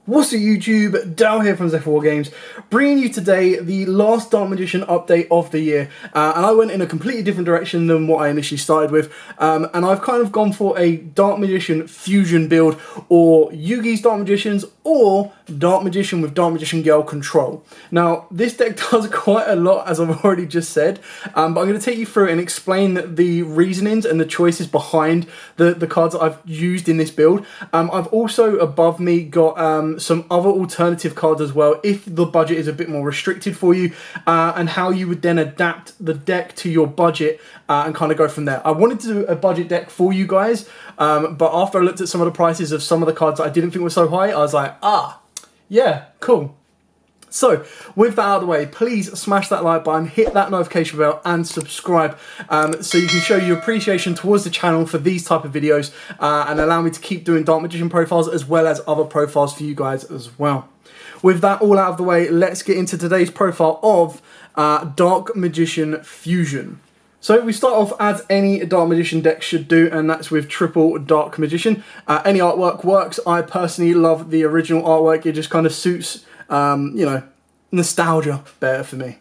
What's up YouTube, Dal here from Zephyr War Games, bringing you today the last Dark Magician update of the year. And I went in a completely different direction than what I initially started with. And I've kind of gone for a Dark Magician fusion build, or Yugioh's Dark Magicians, or Dark Magician with Dark Magician Girl control. Now, this deck does quite a lot, as I've already just said, but I'm going to take you through and explain the reasonings and the choices behind the cards that I've used in this build. I've also, above me, got some other alternative cards as well, if the budget is a bit more restricted for you, and how you would then adapt the deck to your budget and kind of go from there. I wanted to do a budget deck for you guys, but after I looked at some of the prices of some of the cards that I didn't think were so high, I was like, yeah, cool. So, with that out of the way, please smash that like button, hit that notification bell, and subscribe so you can show your appreciation towards the channel for these type of videos and allow me to keep doing Dark Magician profiles as well as other profiles for you guys as well. With that all out of the way, let's get into today's profile of Dark Magician Fusion. So we start off as any Dark Magician deck should do, and that's with triple Dark Magician. Any artwork works. I personally love the original artwork. It just kind of suits, you know, nostalgia better for me.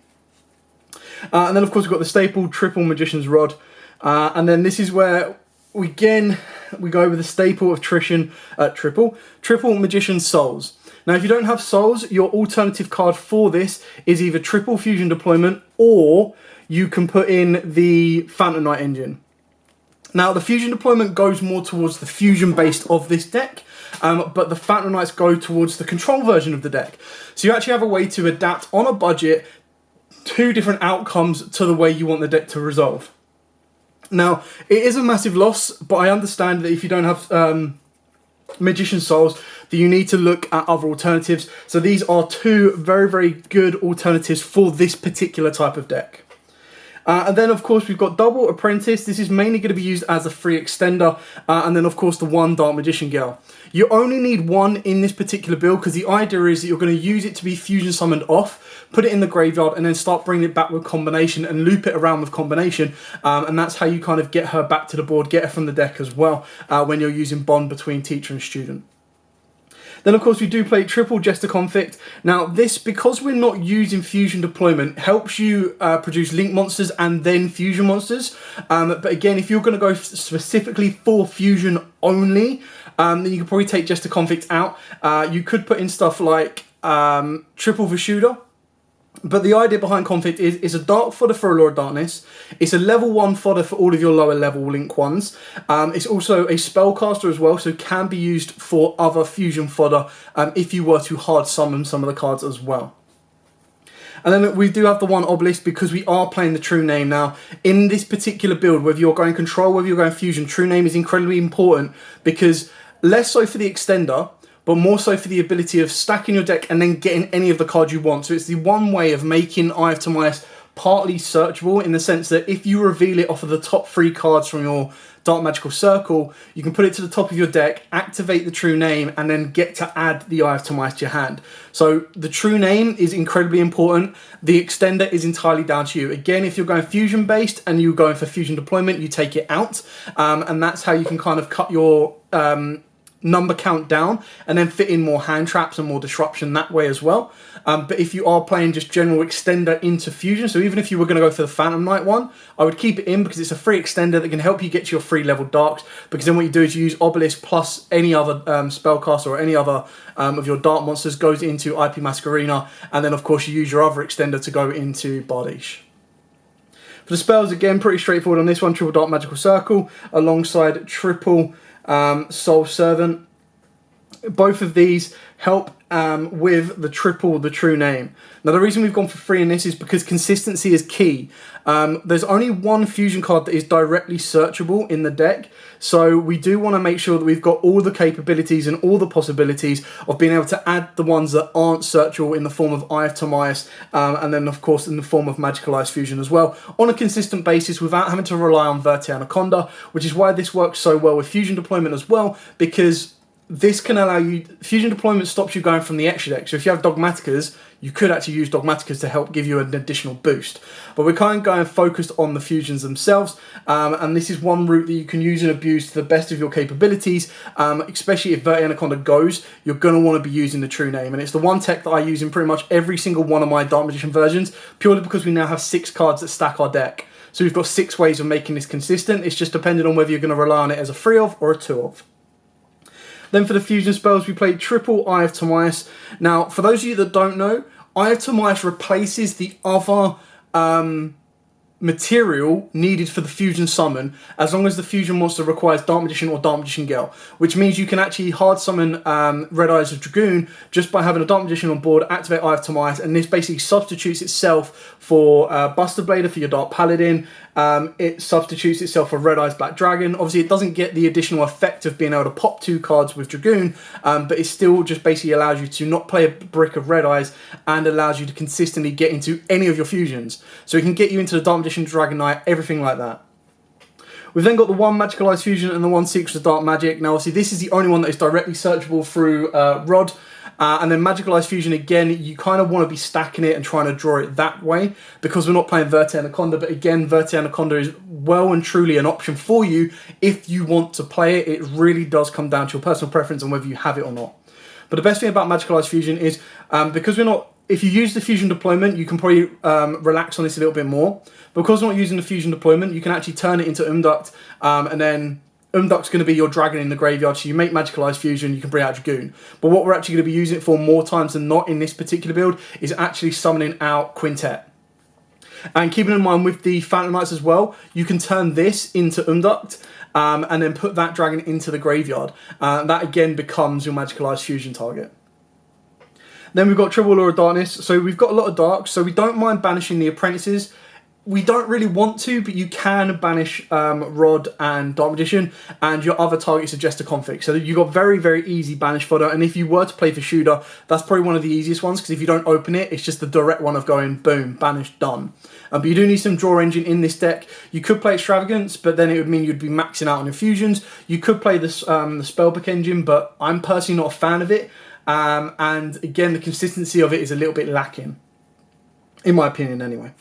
And then of course we've got the staple triple Magician's Rod. And then this is where we go with the staple of triple Magician Souls. Now if you don't have Souls, your alternative card for this is either triple Fusion Deployment, or you can put in the Phantom Knight engine. Now the Fusion Deployment goes more towards the fusion based of this deck, but the Phantom Knights go towards the control version of the deck. So you actually have a way to adapt on a budget two different outcomes to the way you want the deck to resolve. Now it is a massive loss, but I understand that if you don't have Magician Souls, that you need to look at other alternatives. So these are two very, very good alternatives for this particular type of deck. And then of course we've got double Apprentice. This is mainly going to be used as a free extender, and then of course the one Dark Magician Girl. You only need one in this particular build because the idea is that you're going to use it to be fusion summoned off, put it in the graveyard, and then start bringing it back with combination and loop it around with combination, and that's how you kind of get her back to the board, get her from the deck as well, when you're using bond between teacher and student. Then of course we do play triple Jester Conflict. Now this, because we're not using Fusion Deployment, helps you produce Link monsters and then Fusion monsters. But again, if you're going to go specifically for Fusion only, then you could probably take Jester Conflict out. You could put in stuff like triple Vishuda. But the idea behind Conflict is it's a dark fodder for Allure of Darkness. It's a level 1 fodder for all of your lower level Link ones. It's also a spellcaster as well, so can be used for other fusion fodder if you were to hard summon some of the cards as well. And then we do have the one Obelisk because we are playing the True Name. Now, in this particular build, whether you're going Control, whether you're going Fusion, True Name is incredibly important because less so for the extender, but more so for the ability of stacking your deck and then getting any of the cards you want. So it's the one way of making Eye of Timaeus partly searchable, in the sense that if you reveal it off of the top 3 cards from your Dark Magical Circle, you can put it to the top of your deck, activate the True Name, and then get to add the Eye of Timaeus to your hand. So the True Name is incredibly important. The extender is entirely down to you. Again, if you're going fusion based and you're going for Fusion Deployment, you take it out, and that's how you can kind of cut your number count down and then fit in more hand traps and more disruption that way as well. But if you are playing just general extender into fusion, so even if you were going to go for the Phantom Knight one, I would keep it in because it's a free extender that can help you get to your 3 level darks, because then what you do is you use Obelisk plus any other spellcaster or any other of your dark monsters goes into IP Masquerena, and then of course you use your other extender to go into Bardiche. For the spells, again, pretty straightforward on this one. Triple Dark Magical Circle alongside triple Soul Servant. Both of these help with the True Name. Now the reason we've gone for 3 in this is because consistency is key. There's only one fusion card that is directly searchable in the deck, so we do want to make sure that we've got all the capabilities and all the possibilities of being able to add the ones that aren't searchable in the form of Eye of Timaeus, and then of course in the form of Magical Ice Fusion as well, on a consistent basis without having to rely on Verte Anaconda, which is why this works so well with Fusion Deployment as well, because this can allow you, fusion deployment stops you going from the extra deck. So if you have Dogmaticas, you could actually use Dogmaticas to help give you an additional boost. But we're kind of going focused on the fusions themselves, and this is one route that you can use and abuse to the best of your capabilities, especially if Verti Anaconda goes, you're going to want to be using the True Name. And it's the one tech that I use in pretty much every single one of my Dark Magician versions, purely because we now have 6 cards that stack our deck. So we've got 6 ways of making this consistent. It's just dependent on whether you're going to rely on it as a 3 of or a 2 of. Then for the fusion spells, we played triple Eye of Timaeus. Now, for those of you that don't know, Eye of Timaeus replaces the other material needed for the fusion summon, as long as the fusion monster requires Dark Magician or Dark Magician Gale, which means you can actually hard summon Red Eyes of Dragoon just by having a Dark Magician on board, activate Eye of Timaeus, and this basically substitutes itself for Buster Blader for your Dark Paladin. It substitutes itself for Red Eyes Black Dragon. Obviously, it doesn't get the additional effect of being able to pop 2 cards with Dragoon, but it still just basically allows you to not play a brick of Red Eyes and allows you to consistently get into any of your fusions. So it can get you into the Dark Magician, Dragon Knight, everything like that. We've then got the 1 Magical Eyes Fusion and the 1 Secrets of Dark Magic. Now, obviously, this is the only one that is directly searchable through Rod. And then Magical Eyes Fusion, again, you kind of want to be stacking it and trying to draw it that way, because we're not playing Verti Anaconda. But again, Verti Anaconda is well and truly an option for you if you want to play it. It really does come down to your personal preference and whether you have it or not. But the best thing about Magical Eyes Fusion is, because we're not, if you use the fusion deployment, you can probably relax on this a little bit more. Because we're not using the fusion deployment, you can actually turn it into Umduct, and then Umduct's going to be your dragon in the graveyard, so you make Magical Eyes Fusion, you can bring out Dragoon. But what we're actually going to be using it for more times than not in this particular build is actually summoning out Quintet. And keeping in mind with the Phantom Knights as well, you can turn this into Umduct, and then put that dragon into the graveyard. That again becomes your Magical Eyes Fusion target. Then we've got Triple Law of Darkness. So we've got a lot of darks, so we don't mind banishing the apprentices. We don't really want to, but you can banish Rod and Dark Magician, and your other targets are just a conflict. So you've got very, very easy banish fodder, and if you were to play for Shooter, that's probably one of the easiest ones, because if you don't open it, it's just the direct one of going, boom, banish, done. But you do need some draw engine in this deck. You could play Extravagance, but then it would mean you'd be maxing out on your fusions. You could play this, the Spellbook engine, but I'm personally not a fan of it. And again, the consistency of it is a little bit lacking, in my opinion anyway.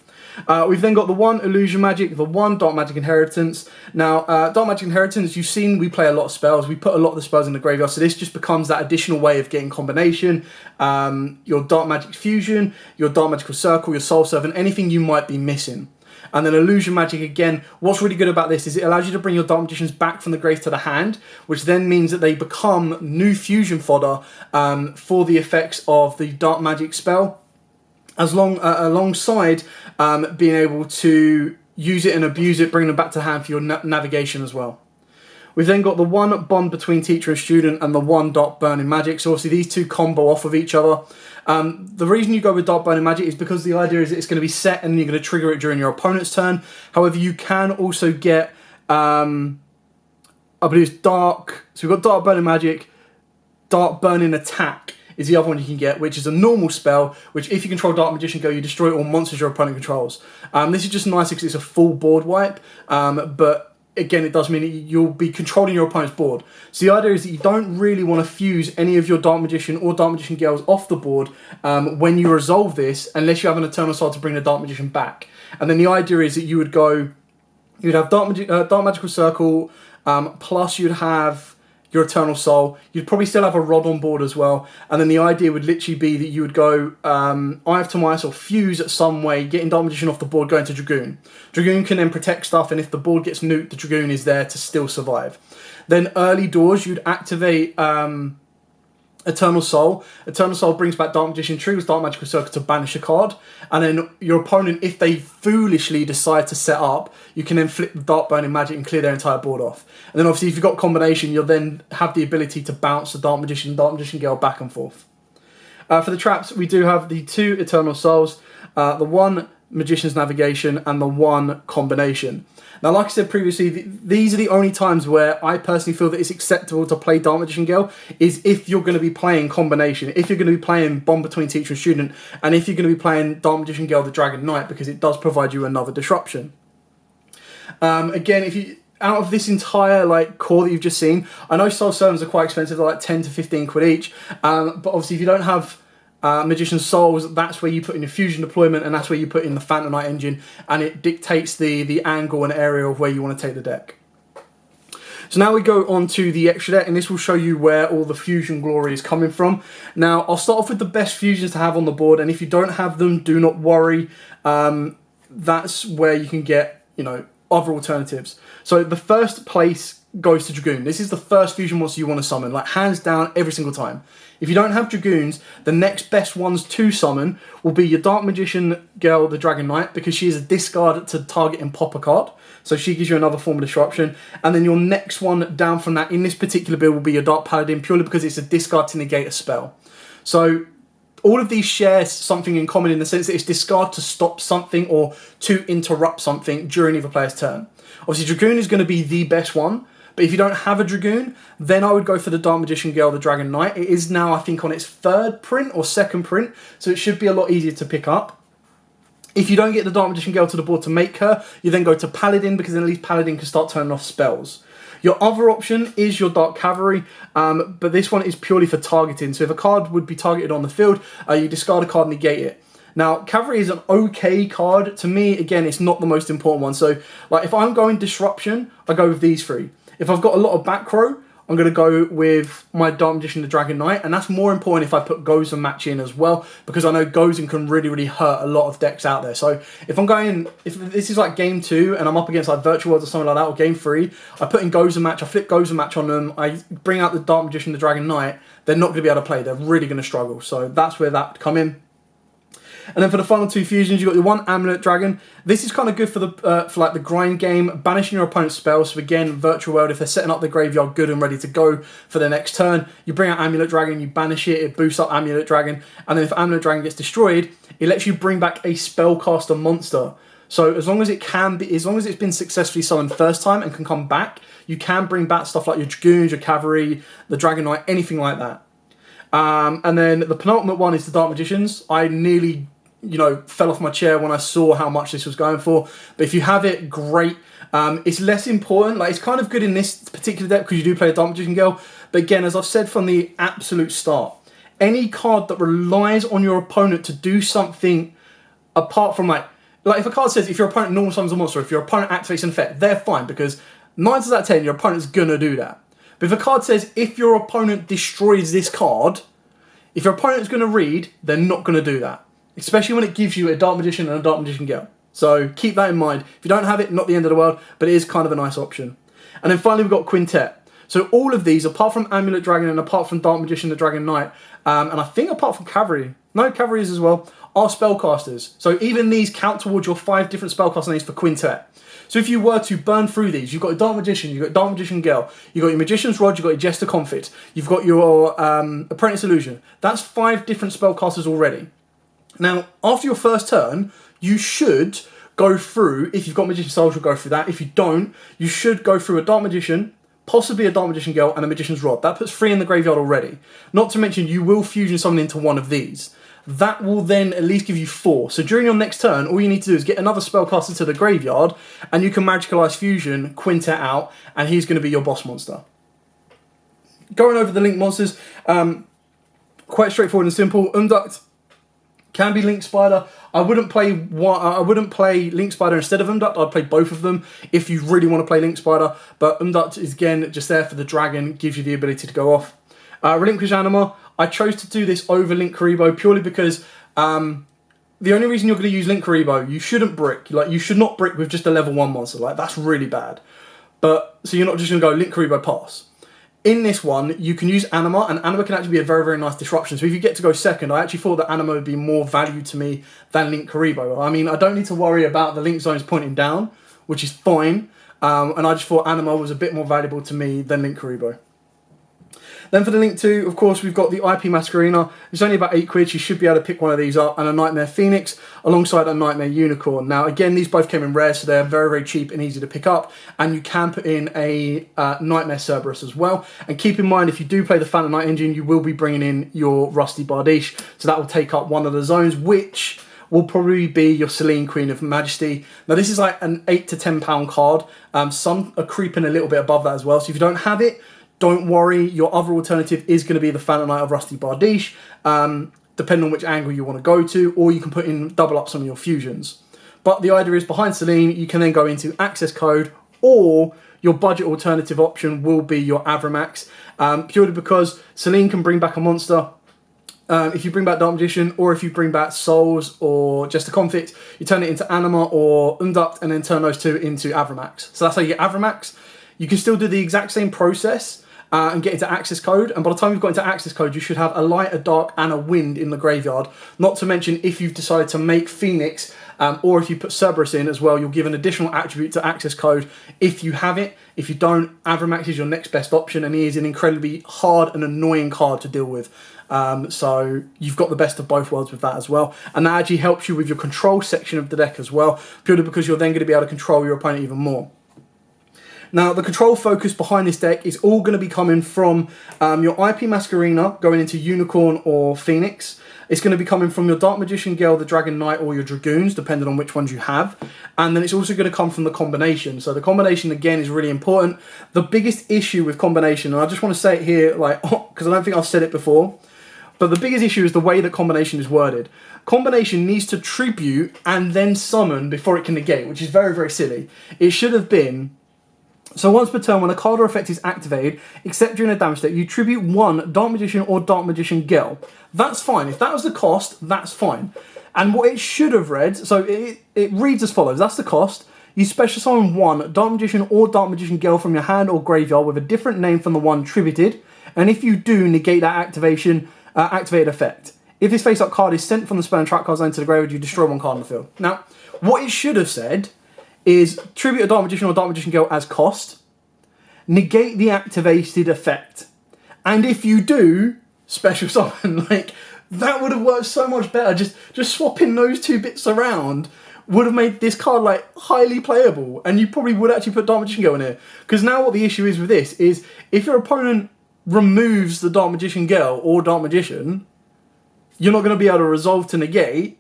We've then got the 1 Illusion Magic, the 1 Dark Magic Inheritance. Now, Dark Magic Inheritance, you've seen we play a lot of spells. We put a lot of the spells in the graveyard, so this just becomes that additional way of getting combination. Your Dark Magic Fusion, your Dark Magical Circle, your Soul Servant, anything you might be missing. And then Illusion Magic, again, what's really good about this is it allows you to bring your Dark Magicians back from the grave to the hand, which then means that they become new fusion fodder for the effects of the Dark Magic spell, alongside being able to use it and abuse it, bring them back to hand for your navigation as well. We've then got the 1 Bond between teacher and student and the 1 Dark Burning Magic. So obviously these two combo off of each other. The reason you go with Dark Burning Magic is because the idea is that it's going to be set and you're going to trigger it during your opponent's turn. However, you can also get, I believe it's Dark, so we've got Dark Burning Magic, Dark Burning Attack is the other one you can get, which is a normal spell, which if you control Dark Magician Go, you destroy all monsters your opponent controls. This is just nice because it's a full board wipe, but again, it does mean that you'll be controlling your opponent's board. So the idea is that you don't really want to fuse any of your Dark Magician or Dark Magician Girls off the board when you resolve this, unless you have an Eternal Soul to bring the Dark Magician back. And then the idea is that you would have Dark Magical Circle, plus you'd have your Eternal Soul. You'd probably still have a Rod on board as well. And then the idea would literally be that you would go Eye of Timaeus or fuse at some way, getting Dark Magician off the board, going to Dragoon. Dragoon can then protect stuff, and if the board gets nuked, the Dragoon is there to still survive. Then early doors, you'd activate Eternal Soul. Eternal Soul brings back Dark Magician, triggers Dark Magical Circle to banish a card, and then your opponent, if they foolishly decide to set up, you can then flip the Dark Burning Magic and clear their entire board off. And then obviously if you've got combination, you'll then have the ability to bounce the Dark Magician Girl back and forth. For the traps, we do have the 2 Eternal Souls, the 1 Magician's Navigation, and the 1 Combination. Now, like I said previously, these are the only times where I personally feel that it's acceptable to play Dark Magician Girl, is if you're going to be playing Combination, if you're going to be playing Bond between teacher and student, and if you're going to be playing Dark Magician Girl the Dragon Knight, because it does provide you another disruption. Again, out of this entire like core that you've just seen, I know Soul Servants are quite expensive, they're like 10 to 15 quid each, but obviously if you don't have Magician's Souls, that's where you put in your fusion deployment, and that's where you put in the Phantom Knight engine, and it dictates the angle and area of where you want to take the deck. So now we go on to the extra deck, and this will show you where all the fusion glory is coming from. Now, I'll start off with the best fusions to have on the board, and if you don't have them, do not worry. That's where you can get, you know, other alternatives. So the first place goes to Dragoon. This is the first fusion monster you want to summon, like hands down every single time. If you don't have Dragoons, the next best ones to summon will be your Dark Magician girl, the Dragon Knight, because she is a discard to target and pop a card. So she gives you another form of disruption. And then your next one down from that in this particular build will be your Dark Paladin, purely because it's a discard to negate a spell. So all of these share something in common in the sense that it's discard to stop something or to interrupt something during either player's turn. Obviously, Dragoon is going to be the best one. But if you don't have a Dragoon, then I would go for the Dark Magician Girl, the Dragon Knight. It is now, I think, on its 3rd print or 2nd print, so it should be a lot easier to pick up. If you don't get the Dark Magician Girl to the board to make her, you then go to Paladin, because then at least Paladin can start turning off spells. Your other option is your Dark Cavalry, but this one is purely for targeting. So if a card would be targeted on the field, you discard a card and negate it. Now, Cavalry is an okay card. To me, again, it's not the most important one. So, like, if I'm going Disruption, I go with these 3. If I've got a lot of back row, I'm going to go with my Dark Magician, the Dragon Knight, and that's more important if I put Gozen match in as well, because I know Gozen can really, really hurt a lot of decks out there. So if this is like game 2 and I'm up against like Virtual Worlds or something like that, or game 3, I put in Gozen match, I flip Gozen match on them, I bring out the Dark Magician, the Dragon Knight, they're not going to be able to play. They're really going to struggle. So that's where that come in. And then for the final 2 fusions, you've got your 1 Amulet Dragon. This is kind of good for the grind game, banishing your opponent's spells. So again, Virtual World, if they're setting up the graveyard good and ready to go for the next turn, you bring out Amulet Dragon, you banish it, it boosts up Amulet Dragon, and then if Amulet Dragon gets destroyed, it lets you bring back a spellcaster monster. So as long as it's been successfully summoned first time and can come back, you can bring back stuff like your Dragoons, your Cavalry, the Dragon Knight, anything like that. And then the penultimate one is the Dark Magicians. I nearly, fell off my chair when I saw how much this was going for. But if you have it, great. It's less important. Like, it's kind of good in this particular deck because you do play a Dark Magician Girl. But again, as I've said from the absolute start, any card that relies on your opponent to do something apart from like if a card says if your opponent normal summons a monster, if your opponent activates an effect, they're fine because 9 times out of 10 your opponent's gonna do that. But if a card says if your opponent destroys this card, if your opponent's gonna read, they're not gonna do that. Especially when it gives you a Dark Magician and a Dark Magician Girl. So keep that in mind. If you don't have it, not the end of the world, but it is kind of a nice option. And then finally we've got Quintet. So all of these, apart from Amulet Dragon and apart from Dark Magician, the Dragon Knight, and I think apart from Cavalry, Cavalries as well, are spellcasters. So even these count towards your 5 different spellcaster names for Quintet. So if you were to burn through these, you've got a Dark Magician, you've got Dark Magician Girl, you've got your Magician's Rod, you've got your Jester Confit, you've got your Apprentice Illusion. That's 5 different spellcasters already. Now, after your first turn, you should go through, if you've got Magician's Souls, you'll go through that. If you don't, you should go through a Dark Magician, possibly a Dark Magician Girl, and a Magician's Rod. That puts 3 in the graveyard already. Not to mention, you will fusion someone into one of these. That will then at least give you 4. So during your next turn, all you need to do is get another spellcaster to the graveyard, and you can Magicalize Fusion, Quintet out, and he's going to be your boss monster. Going over the Link monsters, quite straightforward and simple. Umduct can be Link Spider. I wouldn't play Link Spider instead of Umduct. I'd play both of them if you really want to play Link Spider. But Umduct is again just there for the dragon, gives you the ability to go off. Relinquish Anima. I chose to do this over Link Karibo purely because the only reason you're going to use Link Karibo, you shouldn't brick. You should not brick with just a level 1 monster. That's really bad. But so you're not just going to go Link Karibo pass. In this one, you can use Anima, and Anima can actually be a very, very nice disruption. So if you get to go second, I actually thought that Anima would be more value to me than Link Karibo. I mean, I don't need to worry about the Link zones pointing down, which is fine. And I just thought Anima was a bit more valuable to me than Link Karibo. Then for the Link 2, of course, we've got the IP Masquerina. It's only about 8 quid. You should be able to pick one of these up. And a Nightmare Phoenix alongside a Nightmare Unicorn. Now, again, these both came in rare, so they're very, very cheap and easy to pick up. And you can put in a Nightmare Cerberus as well. And keep in mind, if you do play the Phantom Knight engine, you will be bringing in your Rusty Bardiche. So that will take up one of the zones, which will probably be your Selene Queen of Majesty. Now this is like an £8 to £10 card. Some are creeping a little bit above that as well. So if you don't have it, don't worry. Your other alternative is going to be the Phantom Knight of Rusty Bardiche, depending on which angle you want to go to, or you can put in double up some of your fusions. But the idea is behind Selene, you can then go into access code, or your budget alternative option will be your Avramax, purely because Selene can bring back a monster. If you bring back Dark Magician, or if you bring back Souls, or just a Conflict, you turn it into Anima or Unduct, and then turn those two into Avramax. So that's how you get Avramax. You can still do the exact same process and get into access code, and by the time you've got into access code, you should have a light, a dark, and a wind in the graveyard. Not to mention, if you've decided to make Phoenix, or if you put Cerberus in as well, you'll give an additional attribute to access code if you have it. If you don't, Avramax is your next best option, and he is an incredibly hard and annoying card to deal with. So you've got the best of both worlds with that as well. And that actually helps you with your control section of the deck as well, purely because you're then going to be able to control your opponent even more. Now, the control focus behind this deck is all going to be coming from your IP Masquerena going into Unicorn or Phoenix. It's going to be coming from your Dark Magician Girl, the Dragon Knight, or your Dragoons, depending on which ones you have. And then it's also going to come from the combination. So the combination, again, is really important. The biggest issue with combination, and I just want to say it here, like, because I don't think I've said it before, but the biggest issue is the way that combination is worded. Combination needs to tribute and then summon before it can negate, which is very, very silly. It should have been... So once per turn, when a card or effect is activated, except during a damage step, you tribute one Dark Magician or Dark Magician Girl. That's fine. If that was the cost, that's fine. And what it should have read, so it reads as follows. That's the cost. You special summon one Dark Magician or Dark Magician Girl from your hand or graveyard with a different name from the one tributed. And if you do, negate that activated effect. If this face-up card is sent from the spell and trap card zone to the graveyard, you destroy one card on the field. Now, what it should have said is tribute a Dark Magician or Dark Magician Girl as cost, negate the activated effect, and if you do, special summon. Like, that would have worked so much better. Just swapping those two bits around would have made this card, like, highly playable, and you probably would actually put Dark Magician Girl in here. Because now what the issue is with this is, if your opponent removes the Dark Magician Girl or Dark Magician, you're not going to be able to resolve to negate,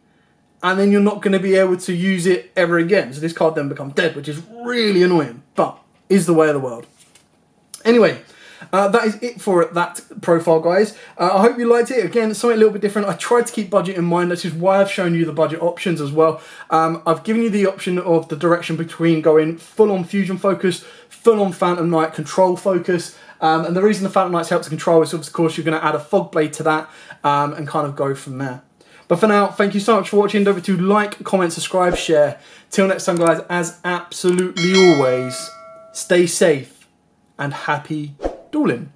and then you're not going to be able to use it ever again. So this card then becomes dead, which is really annoying, but is the way of the world. Anyway, that is it for that profile, guys. I hope you liked it. Again, something a little bit different. I tried to keep budget in mind. That's just why I've shown you the budget options as well. I've given you the option of the direction between going full-on fusion focus, full-on Phantom Knight control focus. And the reason the Phantom Knights help to control is, of course, you're going to add a Fog Blade to that and kind of go from there. But for now, thank you so much for watching. Don't forget to like, comment, subscribe, share. Till next time, guys, as absolutely always, stay safe and happy dueling.